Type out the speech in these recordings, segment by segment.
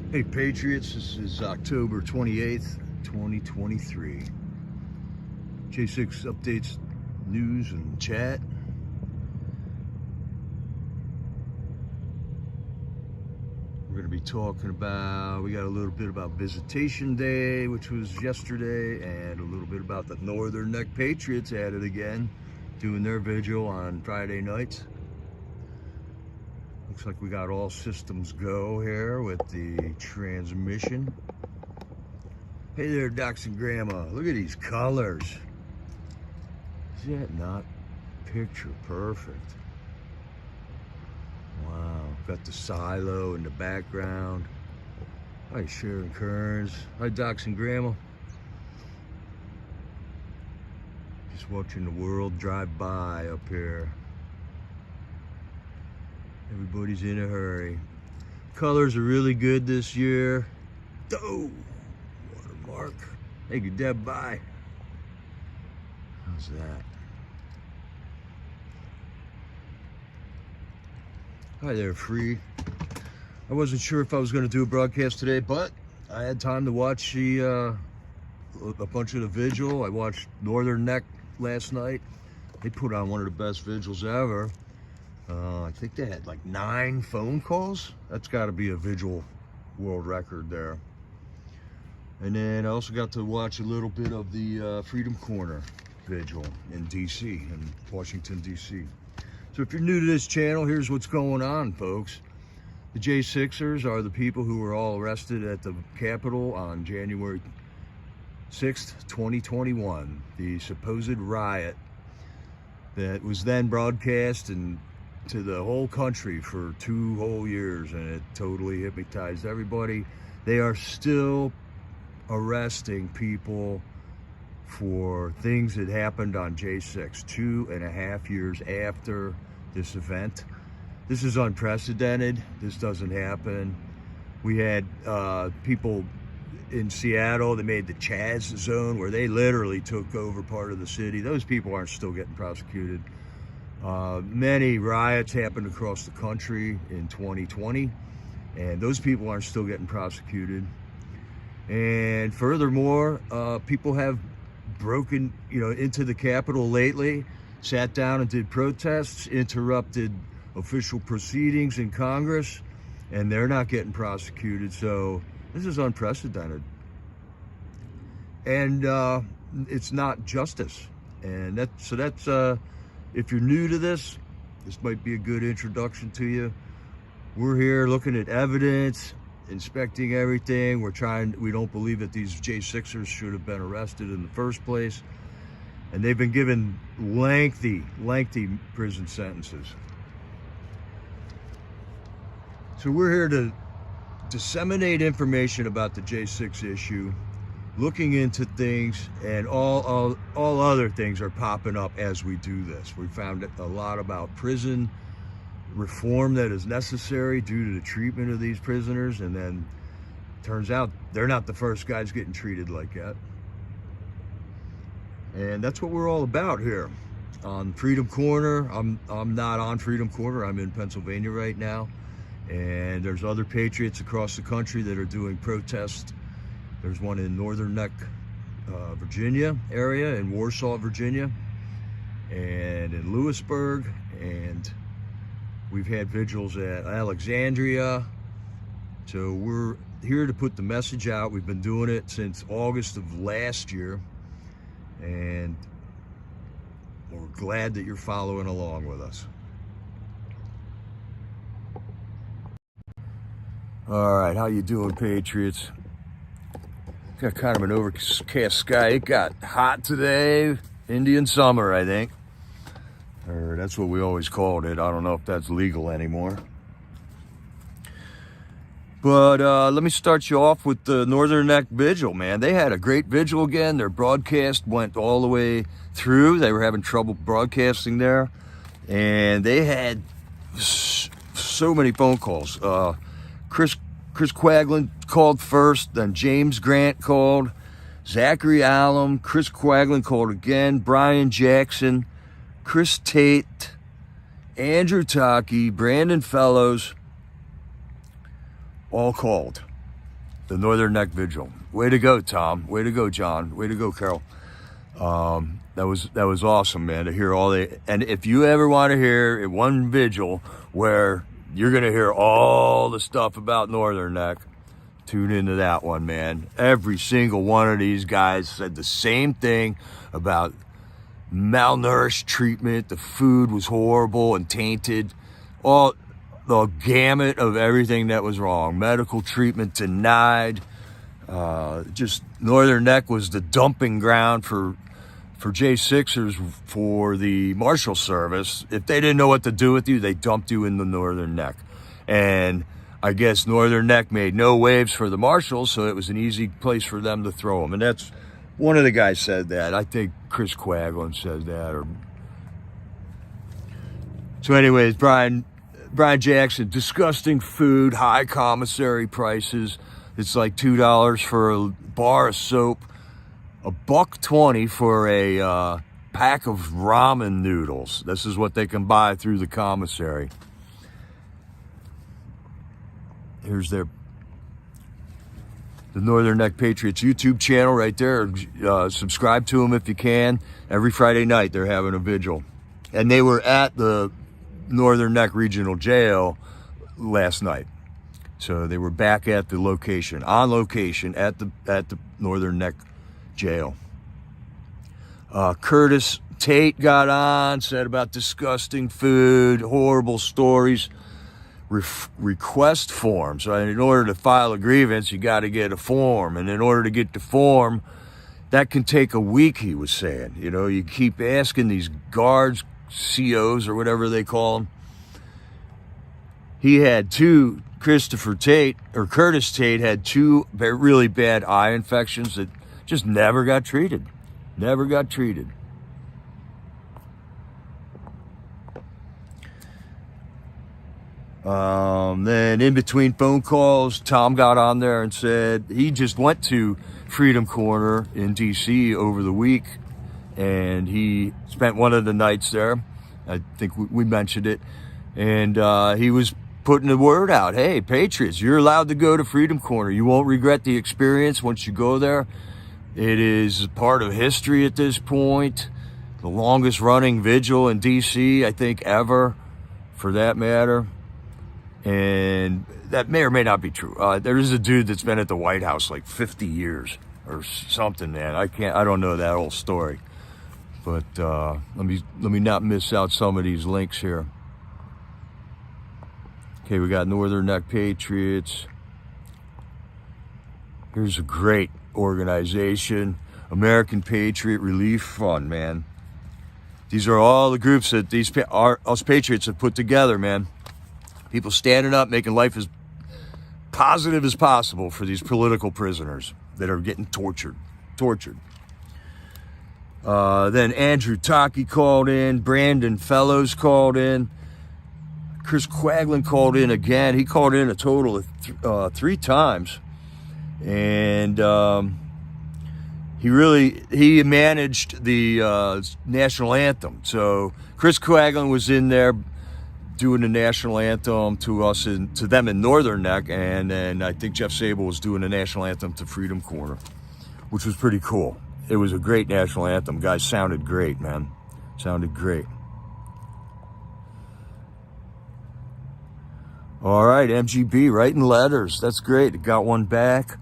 Hey Patriots, this is October 28th, 2023. J6 updates, news and chat. We're going to be talking about, we got a little bit about Visitation Day, which was yesterday, and a little bit about the Northern Neck Patriots at it again, doing their vigil on Friday nights. Looks like we got all systems go here with the transmission. Hey there, Docs and Grandma. Look at these colors. Is that not picture perfect? Wow. Got the silo in the background. Hi, Sharon Kearns. Hi, Docs and Grandma. Just watching the world drive by up here. Everybody's in a hurry. Colors are really good this year. Oh, watermark. Thank you, Deb. Bye. How's that? Hi there, Free. I wasn't sure if I was going to do a broadcast today, but I had time to watch a bunch of the Vigil. I watched Northern Neck last night. They put on one of the best vigils ever. I think they had like 9 phone calls. That's got to be a Vigil world record there. And then I also got to watch a little bit of the Freedom Corner Vigil in DC, in Washington, DC. So if you're new to this channel, here's what's going on, folks. The J6ers are the people who were all arrested at the Capitol on January 6th, 2021. The supposed riot that was then broadcast and to the whole country for 2 whole years, and it totally hypnotized everybody. They are still arresting people for things that happened on J6 2.5 years after this event. This is unprecedented. This doesn't happen. We had people in Seattle that made the Chaz zone where they literally took over part of the city. Those people aren't still getting prosecuted. Many riots happened across the country in 2020, and those people aren't still getting prosecuted. And furthermore, people have broken, into the Capitol lately, sat down and did protests, interrupted official proceedings in Congress, and they're not getting prosecuted. So this is unprecedented, and it's not justice. And that's if you're new to this might be a good introduction to you. We're here looking at evidence, inspecting everything. We don't believe that these J6ers should have been arrested in the first place. And they've been given lengthy prison sentences. So we're here to disseminate information about the J6 issue, looking into things, and all other things are popping up as we do this. We found a lot about prison reform that is necessary due to the treatment of these prisoners, and then turns out they're not the first guys getting treated like that. And that's what we're all about here on Freedom Corner. I'm not on Freedom Corner. I'm in Pennsylvania right now, and there's other Patriots across the country that are doing protests. There's one in Northern Neck, Virginia area, in Warsaw, Virginia, and in Lewisburg, and we've had vigils at Alexandria. So we're here to put the message out. We've been doing it since August of last year, and we're glad that you're following along with us. All right, how you doing, Patriots? Got kind of an overcast sky. It got hot today. Indian summer, I think. Or that's what we always called it. I don't know if that's legal anymore. But let me start you off with the Northern Neck Vigil, man. They had a great vigil again. Their broadcast went all the way through. They were having trouble broadcasting there. And they had so many phone calls. Chris Quaglin called first, then James Grant called, Zachary Allum, Chris Quaglin called again, Brian Jackson, Chris Tate, Andrew Taki, Brandon Fellows, all called. the Northern Neck Vigil. Way to go, Tom. Way to go, John. Way to go, Carol. That was awesome, man, to hear all the, and if you ever want to hear one vigil where you're going to hear all the stuff about Northern Neck, tune into that one, man. Every single one of these guys said the same thing about malnourished treatment. The food was horrible and tainted. All the gamut of everything that was wrong. Medical treatment denied. Just Northern Neck was the dumping ground for J6ers for the Marshal Service. If they didn't know what to do with you, they dumped you in the Northern Neck. And I guess Northern Neck made no waves for the Marshals, so it was an easy place for them to throw them. And that's, one of the guys said that. I think Chris Quaglin said that. So anyways, Brian Jackson, disgusting food, high commissary prices. It's like $2 for a bar of soap, $1.20 for a pack of ramen noodles. This is what they can buy through the commissary. Here's the Northern Neck Patriots YouTube channel right there. Subscribe to them if you can. Every Friday night they're having a vigil. And they were at the Northern Neck Regional Jail last night. So they were back at the location, on location at the Northern Neck Jail. Curtis Tate got on, said about disgusting food, horrible stories. Request forms. So in order to file a grievance, you got to get a form. And in order to get the form, that can take a week, he was saying. You know, you keep asking these guards, COs or whatever they call them. He had Curtis Tate had two really bad eye infections that just never got treated. Never got treated. Then in between phone calls, Tom got on there and said he just went to Freedom Corner in DC over the week, and he spent one of the nights there. I think we mentioned it. And he was putting the word out. Hey, Patriots, you're allowed to go to Freedom Corner. You won't regret the experience once you go there. It is part of history at this point. The longest running vigil in DC, I think, ever, for that matter. And that may or may not be true. There is a dude that's been at the White House like 50 years or something, man. I don't know that whole story. But let me not miss out some of these links here. Okay, we got Northern Neck Patriots. Here's a great organization, American Patriot Relief Fund, man. These are all the groups that us Patriots have put together, man. People standing up, making life as positive as possible for these political prisoners that are getting tortured. Then Andrew Taki called in. Brandon Fellows called in. Chris Quaglin called in again. He called in a total of 3 times. And he managed the national anthem. So Chris Quaglin was in there doing the national anthem to us and to them in Northern Neck, and then I think Jeff Sable was doing the national anthem to Freedom Corner, which was pretty cool. It was a great national anthem. Guys sounded great, man. Sounded great. All right, MGB writing letters. That's great. Got one back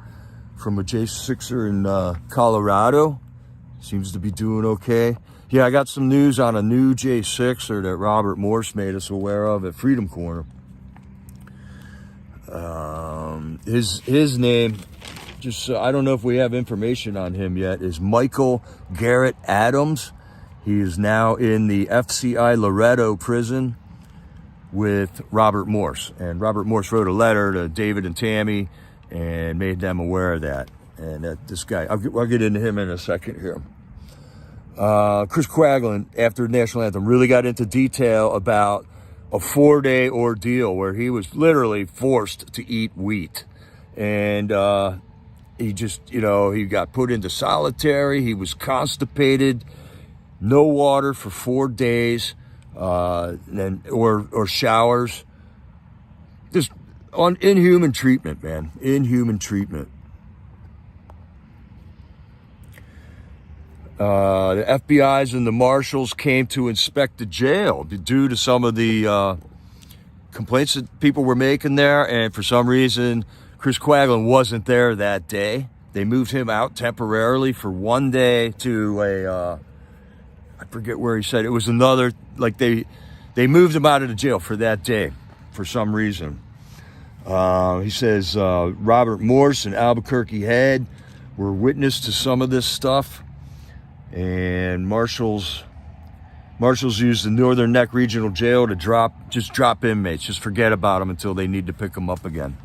from a J6er in Colorado. Seems to be doing okay. Yeah, I got some news on a new J6er that Robert Morse made us aware of at Freedom Corner. His name, just I don't know if we have information on him yet, is Michael Garrett Adams. He is now in the FCI Loretto prison with Robert Morse. And Robert Morse wrote a letter to David and Tammy and made them aware of that. And this guy, I'll get into him in a second here. Chris Quaglin, after the national anthem, really got into detail about a 4-day ordeal where he was literally forced to eat wheat. And he just, he got put into solitary. He was constipated, no water for 4 days, or showers. Just on inhuman treatment, man. Inhuman treatment. the FBI's and the marshals came to inspect the jail due to some of the complaints that people were making there. And for some reason, Chris Quaglen wasn't there that day. They moved him out temporarily for one day to I forget where he said. It was another, like they moved him out of the jail for that day for some reason. He says Robert Morse and Albuquerque Head were witness to some of this stuff. And marshals used the Northern Neck Regional Jail to drop inmates. Just forget about them until they need to pick them up again.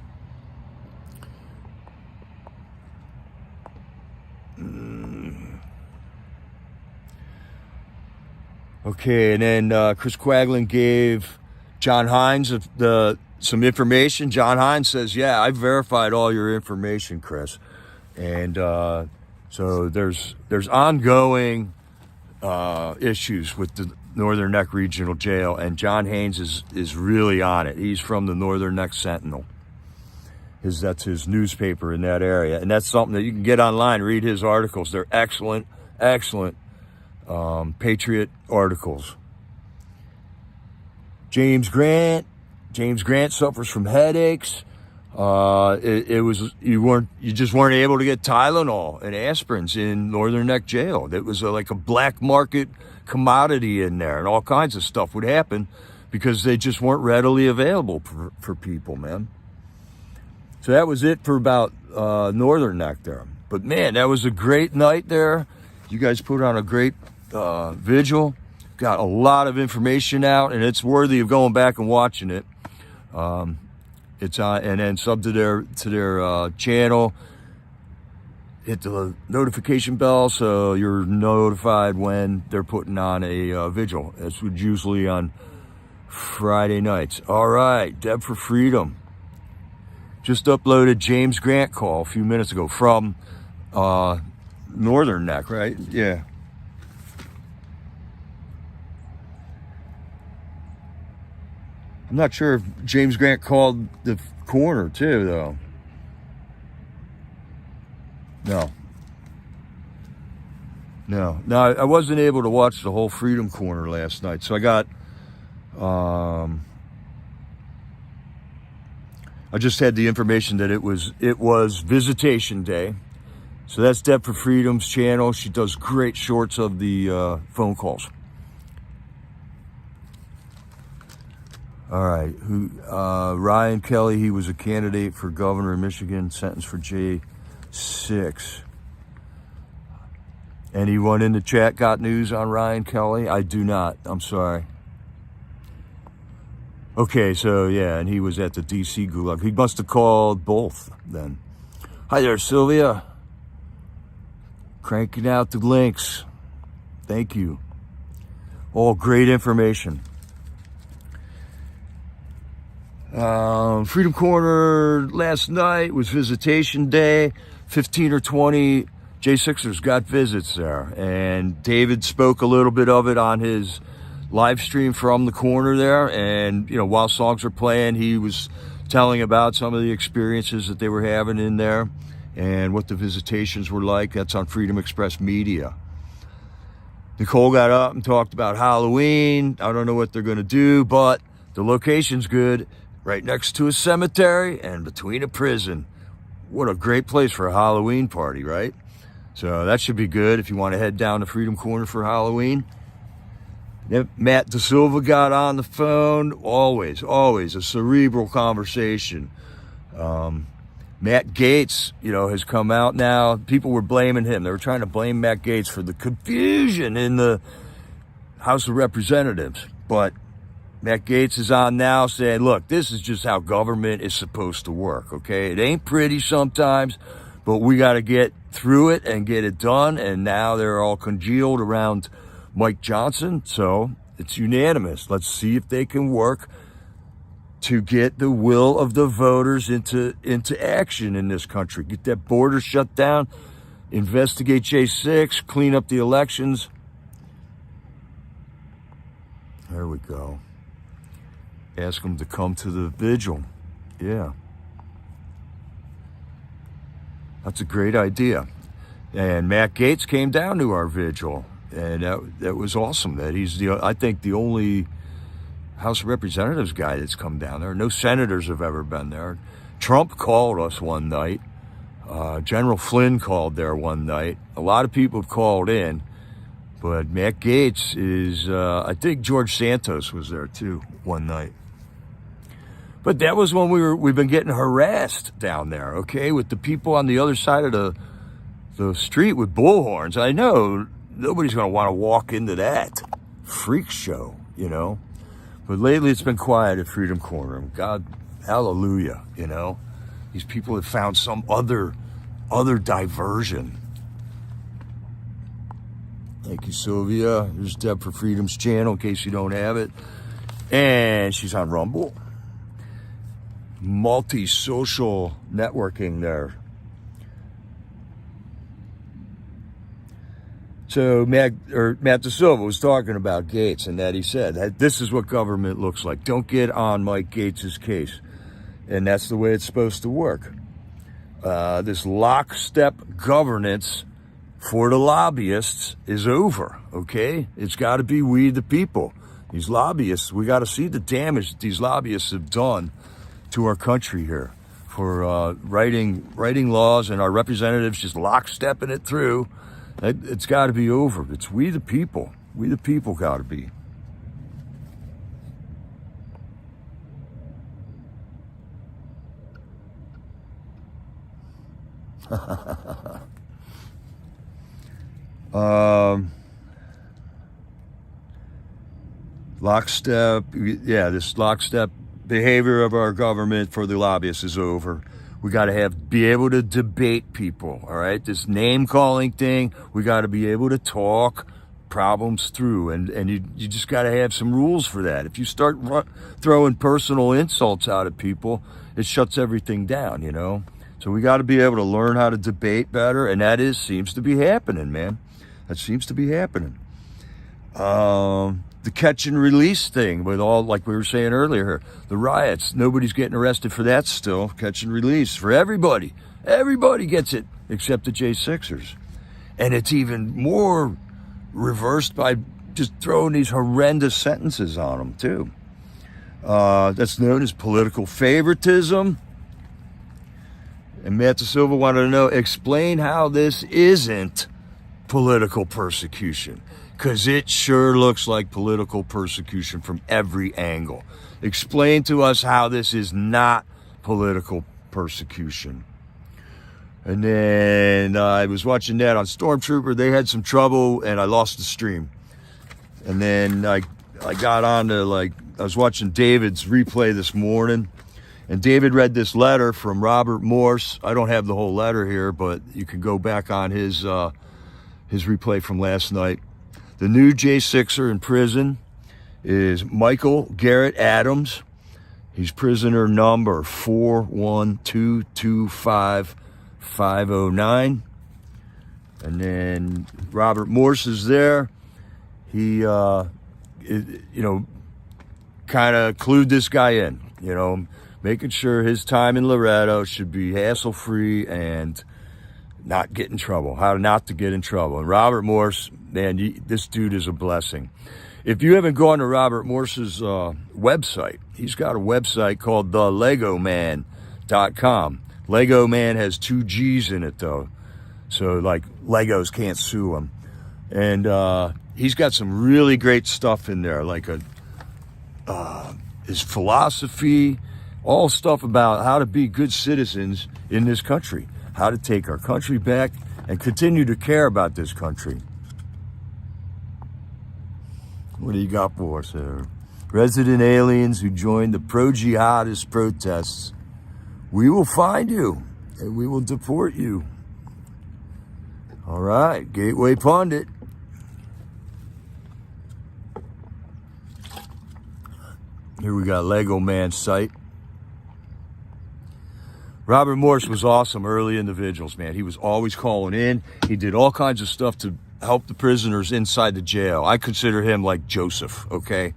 Okay, and then Chris Quaglen gave John Hines some information. John Hines says, yeah, I verified all your information, Chris. And so there's ongoing issues with the Northern Neck Regional Jail, and John Haynes is really on it. He's from the Northern Neck Sentinel. That's his newspaper in that area, and that's something that you can get online, read his articles. They're excellent Patriot articles. James Grant suffers from headaches. You just weren't able to get Tylenol and aspirins in Northern Neck Jail. It was like a black market commodity in there, and all kinds of stuff would happen because they just weren't readily available for people, man. So that was it for about Northern Neck there. But man, that was a great night there. You guys put on a great vigil. Got a lot of information out, and it's worthy of going back and watching it. It's on, and then sub to their channel. Hit the notification bell so you're notified when they're putting on a vigil. This was usually on Friday nights. All right, Deb for Freedom. Just uploaded James Grant call a few minutes ago from Northern Neck, right? Yeah. I'm not sure if James Grant called the corner too, though. No, I wasn't able to watch the whole Freedom Corner last night, so I got, I just had the information that it was Visitation Day. So that's Deb for Freedom's channel. She does great shorts of the phone calls. All right, Ryan Kelly, he was a candidate for governor of Michigan, sentenced for J6. Anyone in the chat got news on Ryan Kelly? I do not, I'm sorry. Okay, so yeah, and he was at the DC Gulag. He must have called both then. Hi there, Sylvia. Cranking out the links. Thank you. All great information. Freedom Corner last night was Visitation Day. 15 or 20 J6ers got visits there, and David spoke a little bit of it on his live stream from the corner there. And while songs were playing, he was telling about some of the experiences that they were having in there and what the visitations were like. That's on Freedom Express Media. Nicole got up and talked about Halloween. I don't know what they're going to do, but the location's good. Right next to a cemetery and between a prison. What a great place for a Halloween party, right? So that should be good if you want to head down to Freedom Corner for Halloween. Then Matt Deb Silva got on the phone. Always a cerebral conversation. Matt Gaetz, has come out now. People were blaming him. They were trying to blame Matt Gaetz for the confusion in the House of Representatives. But Matt Gaetz is on now saying, look, this is just how government is supposed to work, okay? It ain't pretty sometimes, but we got to get through it and get it done. And now they're all congealed around Mike Johnson, so it's unanimous. Let's see if they can work to get the will of the voters into action in this country. Get that border shut down, investigate J6, clean up the elections. There we go. Ask them to come to the vigil. Yeah. That's a great idea. And Matt Gaetz came down to our vigil, and that was awesome. That he's I think the only House of Representatives guy that's come down there. No senators have ever been there. Trump called us one night. General Flynn called there one night. A lot of people have called in, but Matt Gaetz is, I think George Santos was there too one night. But that was when we've been getting harassed down there, okay, with the people on the other side of the street with bullhorns. I know nobody's going to want to walk into that freak show, you know. But lately it's been quiet at Freedom Corner. God, hallelujah, you know. These people have found some other diversion. Thank you, Sylvia. There's Deb for Freedom's channel in case you don't have it. And she's on Rumble. Multi-social networking there. So Matt Silva was talking about Gaetz, and that he said that this is what government looks like. Don't get on Mike Gaetz's case. And that's the way it's supposed to work. This lockstep governance for the lobbyists is over, okay? It's got to be we the people. These lobbyists, we got to see the damage that these lobbyists have done to our country here for writing laws, and our representatives just lockstepping it through. It's got to be over. It's we the people. We the people got to be. Lockstep, yeah, this lockstep behavior of our government for the lobbyists is over. We got to be able to debate people, all right? This name-calling thing, we got to be able to talk problems through, and you just got to have some rules for that. If you start throwing personal insults out at people, it shuts everything down, you know? So we got to be able to learn how to debate better, and that seems to be happening, man. That seems to be happening. The catch and release thing with all, like we were saying earlier, the riots, nobody's getting arrested for that still. Catch and release for everybody. Everybody gets it except the J6ers. And it's even more reversed by just throwing these horrendous sentences on them too. That's known as political favoritism. And Matt Silva wanted to know, explain how this isn't political persecution. Because it sure looks like political persecution from every angle. Explain to us how this is not political persecution. And then I was watching that on Stormtrooper. They had some trouble, and I lost the stream. And then I got on to, I was watching David's replay this morning. And David read this letter from Robert Morse. I don't have the whole letter here, but you can go back on his replay from last night. The new J6er in prison is Michael Garrett Adams. He's prisoner number 41225-509. And then Robert Morse is there. He, kind of clued this guy in, making sure his time in Loretto should be hassle-free and not get in trouble, how not to get in trouble. And Robert Morse, man, this dude is a blessing. If you haven't gone to Robert Morse's website, he's got a website called thelegoman.com. Lego Man has 2 G's in it, though. So, Legos can't sue him. And he's got some really great stuff in there, his philosophy, all stuff about how to be good citizens in this country, how to take our country back and continue to care about this country. What do you got for us there? Resident aliens who joined the pro-jihadist protests. We will find you and we will deport you. All right, Gateway Pundit. Here we got Lego Man's site. Robert Morse was awesome early in the vigils, man. He was always calling in. He did all kinds of stuff to help the prisoners inside the jail. I consider him like Joseph, okay?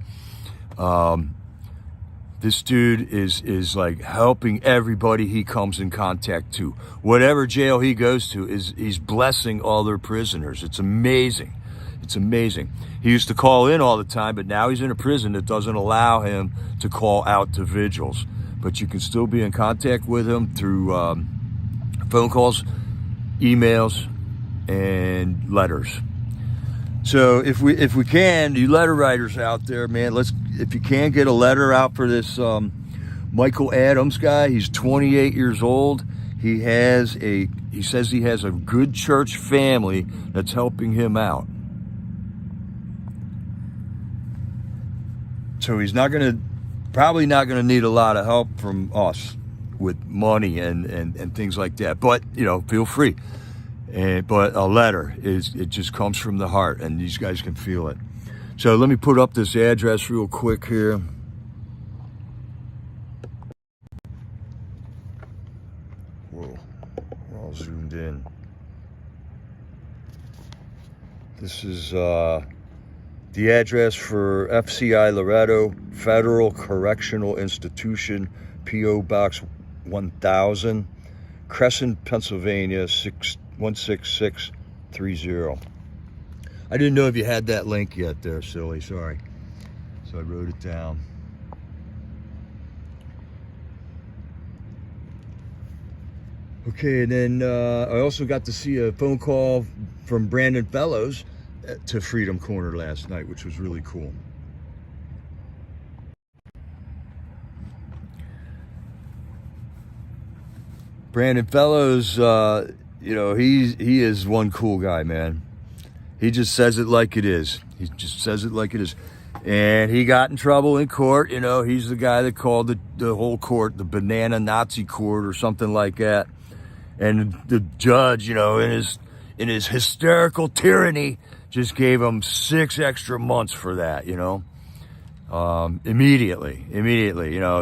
This dude is like helping everybody he comes in contact to. Whatever jail he goes to, he's blessing all their prisoners. It's amazing. It's amazing. He used to call in all the time, but now he's in a prison that doesn't allow him to call out to vigils. But you can still be in contact with him through phone calls, emails, and letters. So if we can, you letter writers out there, man, if you can get a letter out for this Michael Adams guy. He's 28 years old. He says he has a good church family that's helping him out. So he's probably not gonna need a lot of help from us with money and things like that. But feel free. But a letter it just comes from the heart, and these guys can feel it. So let me put up this address real quick here. Whoa, we're all zoomed in. This is the address for FCI Loretto Federal Correctional Institution, P.O. Box 1000, Crescent, Pennsylvania, 16630. I didn't know if you had that link yet there, silly, sorry. So I wrote it down. Okay, and then I also got to see a phone call from Brandon Fellows to Freedom Corner last night, which was really cool. Brandon Fellows, he is one cool guy, man. He just says it like it is. He just says it like it is. And he got in trouble in court. He's the guy that called the whole court the banana Nazi court or something like that. And the judge, in his hysterical tyranny, just gave him 6 extra months for that, immediately.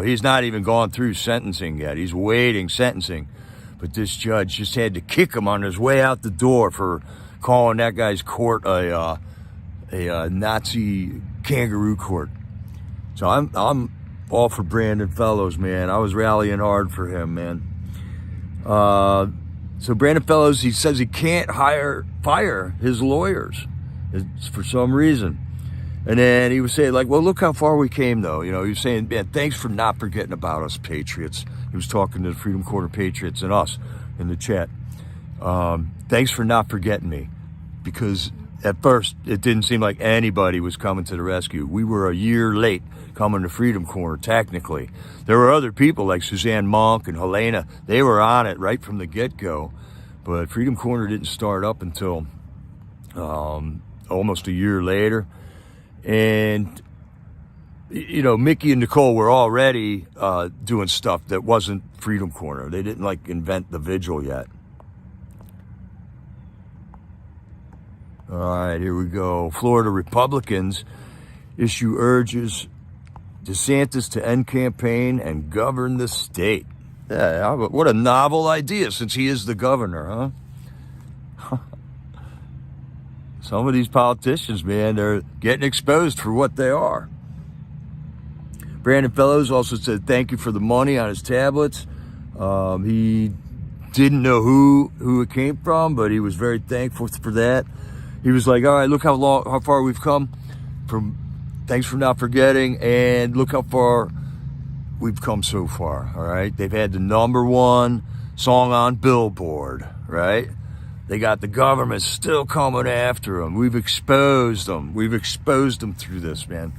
He's not even gone through sentencing yet. He's waiting sentencing. But this judge just had to kick him on his way out the door for calling that guy's court a Nazi kangaroo court. So I'm all for Brandon Fellows, man. I was rallying hard for him, man. So Brandon Fellows, he says he can't fire his lawyers for some reason. And then he was saying, well, look how far we came, though. He was saying, man, thanks for not forgetting about us, Patriots. He was talking to the Freedom Corner Patriots and us in the chat. Thanks for not forgetting me, because at first it didn't seem like anybody was coming to the rescue. We were a year late coming to Freedom Corner, technically. There were other people like Suzanne Monk and Helena. They were on it right from the get-go. But Freedom Corner didn't start up until almost a year later. And, Mickey and Nicole were already doing stuff that wasn't Freedom Corner. They didn't, invent the Vigil yet. All right, here we go. Florida Republicans issue urges DeSantis to end campaign and govern the state. Yeah, what a novel idea, since he is the governor, huh? Some of these politicians, man, they're getting exposed for what they are. Brandon Fellows also said thank you for the money on his tablets. He didn't know who it came from, but he was very thankful for that. He was like, all right, look how far we've come. Thanks for not forgetting, and look how far we've come so far, all right? They've had the #1 song on Billboard, right? They got the government still coming after them. We've exposed them. We've exposed them through this, man.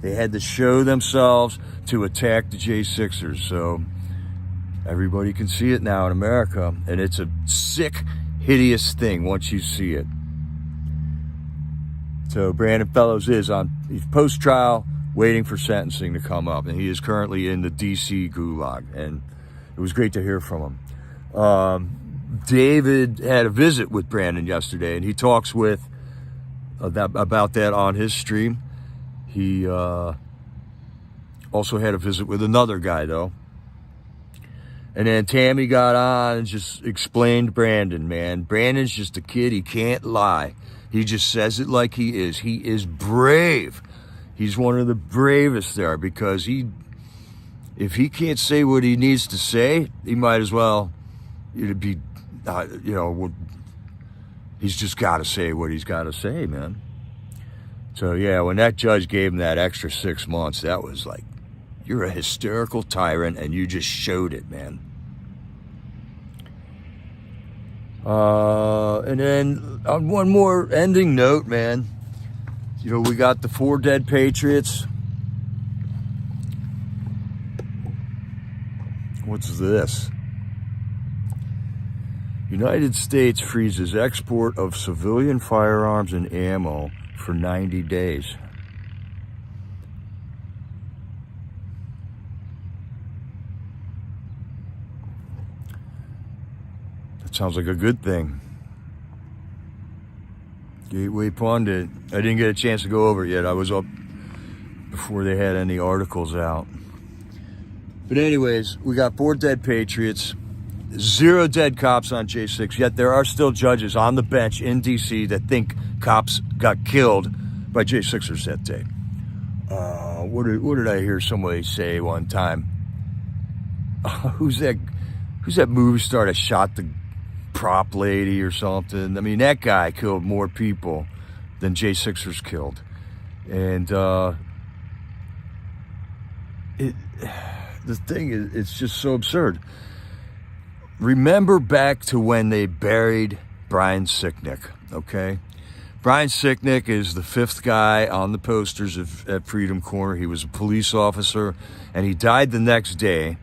They had to show themselves to attack the J6ers. So everybody can see it now in America. And it's a sick, hideous thing once you see it. So Brandon Fellows he's post-trial, waiting for sentencing to come up. And he is currently in the D.C. gulag. And it was great to hear from him. David had a visit with Brandon yesterday, and he talks about that on his stream. He also had a visit with another guy, though. And then Tammy got on and just explained Brandon, man. Brandon's just a kid. He can't lie. He just says it like he is. He is brave. He's one of the bravest there, because he if he can't say what he needs to say, he might as well, it'd be, he's just got to say what he's got to say, man. So, yeah, when that judge gave him that extra 6 months, that was like, you're a hysterical tyrant, and you just showed it, man. And then on one more ending note, man, we got the 4 dead Patriots. What's this? United States freezes export of civilian firearms and ammo for 90 days. That sounds like a good thing. Gateway Pundit. I didn't get a chance to go over it yet. I was up before they had any articles out. But anyways, we got 4 dead Patriots, 0 dead cops on J6, yet there are still judges on the bench in D.C. that think cops got killed by J6ers that day. What did I hear somebody say one time? Who's that movie star that shot the prop lady or something? I mean, that guy killed more people than J6ers killed. And the thing is, it's just so absurd. Remember back to when they buried Brian Sicknick, okay? Brian Sicknick is the 5th guy on the posters at Freedom Corner. He was a police officer, and he died the next day.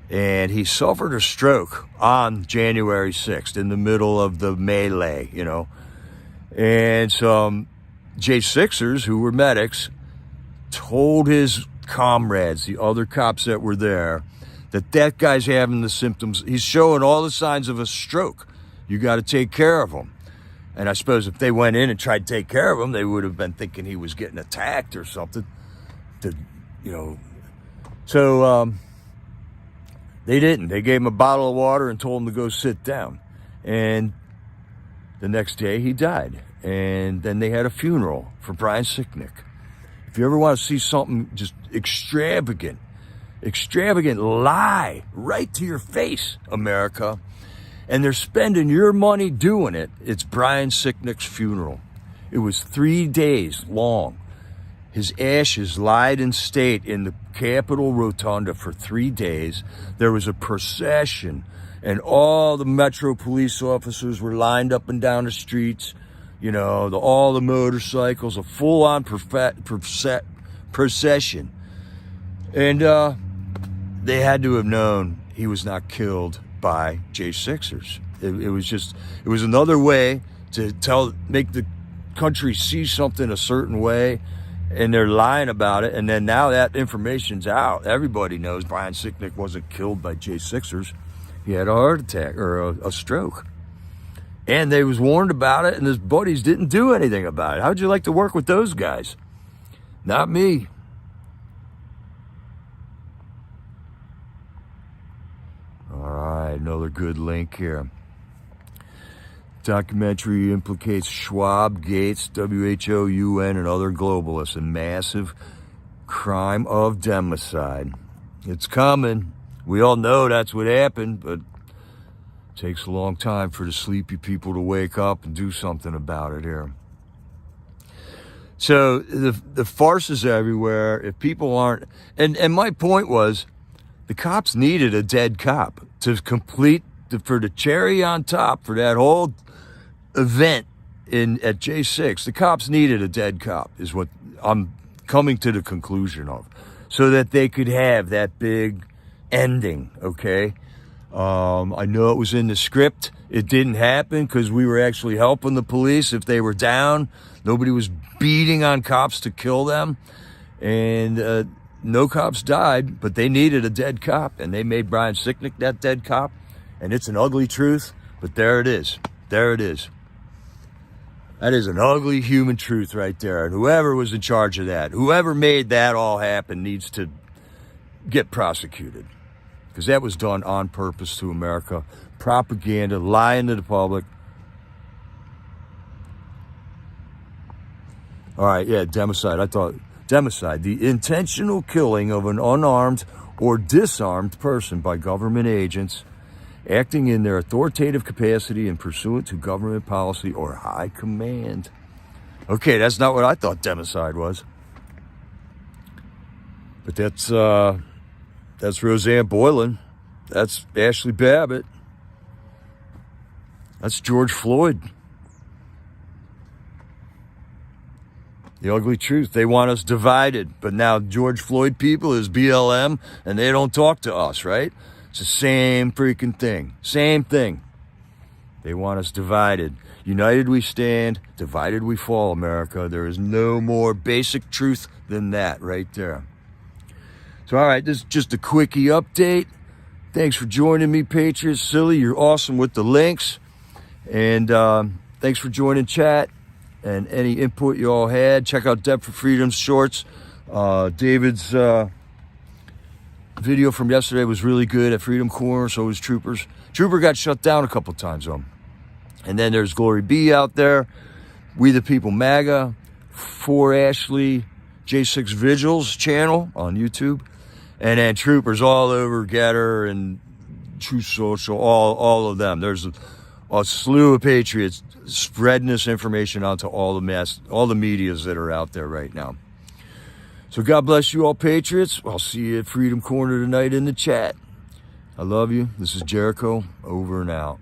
And he suffered a stroke on January 6th in the middle of the melee, And some J6ers who were medics told his comrades, the other cops that were there, that guy's having the symptoms. He's showing all the signs of a stroke. You got to take care of him. And I suppose if they went in and tried to take care of him, they would have been thinking he was getting attacked or something. So they didn't. They gave him a bottle of water and told him to go sit down. And the next day he died. And then they had a funeral for Brian Sicknick. If you ever want to see something just extravagant lie right to your face, America, and they're spending your money doing it, it's Brian Sicknick's funeral. It was 3 days long. His ashes lied in state in the Capitol Rotunda for 3 days. There was a procession, and all the Metro police officers were lined up and down the streets. All the motorcycles, a full-on procession. And they had to have known he was not killed by J6ers. It was another way to make the country see something a certain way, and they're lying about it. And then now that information's out. Everybody knows Brian Sicknick wasn't killed by J6ers. He had a heart attack or a stroke. And they was warned about it, and his buddies didn't do anything about it. How'd you like to work with those guys? Not me. All right, another good link here. Documentary implicates Schwab, Gates, WHO, UN, and other globalists in massive crime of democide. It's coming. We all know that's what happened, but takes a long time for the sleepy people to wake up and do something about it here. So the farce is everywhere. If people aren't, and my point was, the cops needed a dead cop to complete for the cherry on top for that whole event at J6. The cops needed a dead cop, is what I'm coming to the conclusion of, so that they could have that big ending. Okay. I know it was in the script. It didn't happen because we were actually helping the police if they were down. Nobody was beating on cops to kill them. And no cops died, but they needed a dead cop. And they made Brian Sicknick that dead cop. And it's an ugly truth, but there it is. There it is. That is an ugly human truth right there. And whoever was in charge of that, whoever made that all happen, needs to get prosecuted. Because that was done on purpose to America. Propaganda, lying to the public. All right, yeah, Democide. I thought Democide, the intentional killing of an unarmed or disarmed person by government agents acting in their authoritative capacity and pursuant to government policy or high command. Okay, that's not what I thought democide was. But that's Roseanne Boylan. That's Ashley Babbitt. That's George Floyd. The ugly truth. They want us divided, but now George Floyd people is BLM, and they don't talk to us, right? It's the same freaking thing. Same thing. They want us divided. United we stand, divided we fall, America. There is no more basic truth than that right there. So, all right, this is just a quickie update. Thanks for joining me, Patriots. Silly, you're awesome with the links. And thanks for joining chat. And any input you all had, check out Deb for Freedom's shorts. David's video from yesterday was really good at Freedom Corner, so was Troopers. Trooper got shut down a couple times, though. And then there's Glory B out there, We the People MAGA, for Ashley, J6 Vigil's channel on YouTube, and then Troopers all over Getter and True Social, all of them. There's a slew of Patriots spreading this information out to all the medias that are out there right now. So God bless you all, Patriots. I'll see you at Freedom Corner tonight in the chat. I love you. This is Jericho, over and out.